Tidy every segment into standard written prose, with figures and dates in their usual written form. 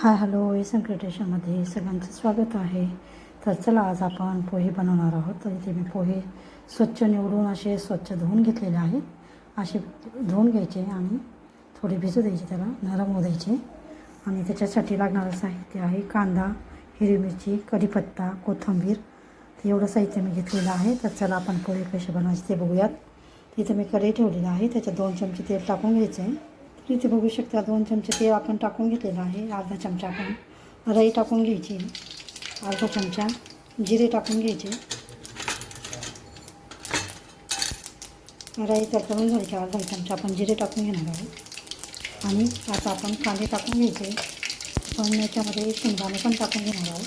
Hi hello SM क्रिएटेशनमध्ये सगळ्यांचं स्वागत आहे. तर चला आज आपण पोहे बनवणार आहोत. तर इथे मी पोहे स्वच्छ निवडून असे स्वच्छ धुवून घेतलेले आहेत. असे धुवून घ्यायचे आणि थोडे भिजू द्यायचे, त्याला नरम होऊ द्यायचे. आणि त्याच्यासाठी लागणारं साहित्य आहे कांदा, हिरवी मिरची, कढीपत्ता, कोथिंबीर. एवढं साहित्य मी घेतलेलं आहे. तर चला आपण पोहे कसे बनवायचे ते बघूयात. तिथे मी कढई ठेवलेलं आहे, त्याच्यात 2 चमचे तेल टाकून घ्यायचं आहे. इथे बघू शकता 2 चमचे तेल आपण टाकून घेतलेलं आहे. अर्धा चमचा आपण राई टाकून घ्यायची, अर्धा चमचा जिरे टाकून घ्यायचे. राई तडतडून झाली की अर्धा चमचा आपण जिरे टाकून घेणार आहोत. आणि आता आपण कांदे टाकून घ्यायचे. आपण याच्यामध्ये शेंगदाणे पण टाकून घेणार आहोत.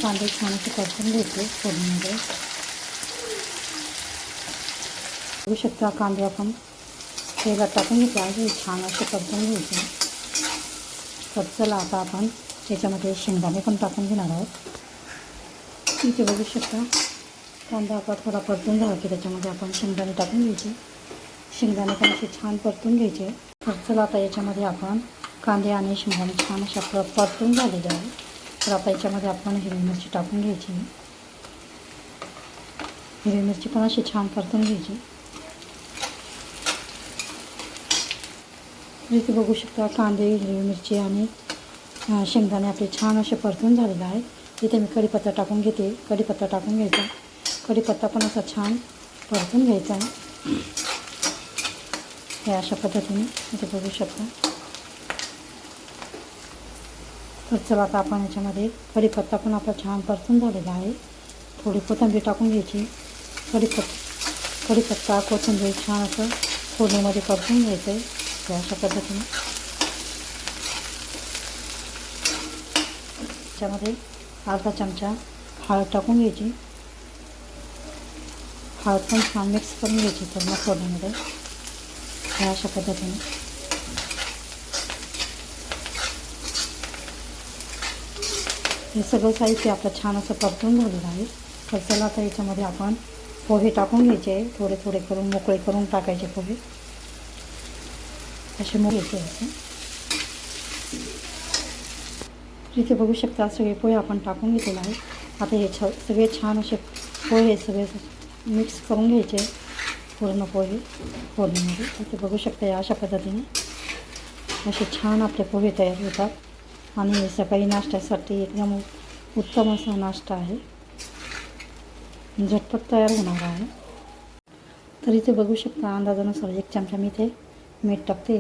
कांदे छान असे परतून घ्यायचे फोडणीमध्ये. बघू शकता कांदे आपण तेलात टाकून घेतले आहे, छान असे परतून घ्यायचे. तर चला आता आपण त्याच्यामध्ये शेंगदाणे पण टाकून घेणार आहोत. इथे बघू शकता कांदा आपला थोडा परतून झाला की त्याच्यामध्ये आपण शेंगदाणे टाकून घ्यायचे. शेंगदाणे पण असे छान परतून घ्यायचे. तर चला आता याच्यामध्ये आपण कांदे आणि शेंगदाणे छान अशा परतून झालेले आहे. तर आता याच्यामध्ये आपण हिरवी मिरची टाकून घ्यायची. हिरवी मिरची पण अशी छान परतून घ्यायची. इथे बघू शकता कांदे, हिरवी मिरची आणि शेंगदाणे आपले छान असे परतून झालेले आहे. इथे मी कढीपत्ता टाकून घेते. कढीपत्ता टाकून घ्यायचा. कढीपत्ता पण असा छान परतून घ्यायचा आहे. हे अशा पद्धतीने इथे बघू शकता. तर चला आता आपण याच्यामध्ये कढीपत्ता पण आपला छान परतून झालेला आहे. थोडी कोथिंबीर टाकून घ्यायची. कढीपत्ता कोथिंबीर छान असं फोडणीमध्ये परतून घ्यायचं आहे. अशा पद्धतीने त्याच्यामध्ये अर्धा चमचा हळद टाकून घ्यायची. हळद पण छान मिक्स करून घ्यायची पूर्ण फोडणीमध्ये. अशा पद्धतीने हे सगळं साहित्य आपलं छान असं परतून झालेलं आहे. तर चला आता याच्यामध्ये आपण पोहे टाकून घ्यायचे. थोडे थोडे करून मोकळे करून टाकायचे पोहे. असे घ्यायचे असे. इथे बघू शकता सगळे पोहे आपण टाकून घेतलेले आहे. आता हे सगळे छान असे पोहे सगळे मिक्स करून घ्यायचे पूर्ण पोहे फोडणीमध्ये. इथे बघू शकता अशा पद्धतीने असे छान आपले पोहे तयार होतात. आणि सकाळी नाश्त्यासाठी एकदम उत्तम असा नाश्ता आहे, झटपट तयार होणार आहे. तर इथे बघू शकता अंदाजानुसार 1 चमचा मी इथे मीठ टाकते.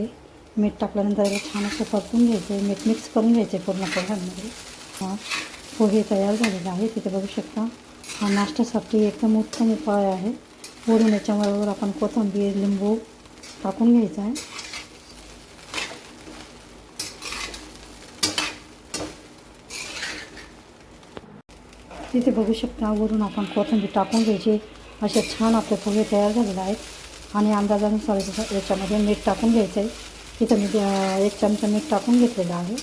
मीठ टाकल्यानंतर याला छान असं परतून घ्यायचे. मीठ मिक्स करून घ्यायचे पूर्ण पोह्यांमध्ये. पोहे तयार झालेले आहे. तिथे बघू शकता हा नाश्त्यासाठी एकदम उत्तम उपाय आहे. वरून याच्याबरोबर आपण कोथिंबीर, लिंबू टाकून घ्यायचा आहे. तिथे बघू शकता वरून आपण कोथिंबीर टाकून घ्यायची. असे छान आपले पोहे तयार झालेले आहेत. आणि अंदाजानुसार याच्यामध्ये मीठ टाकून घ्यायचं आहे. तिथं मी 1 चमचा मीठ टाकून घेतलेलं आहे.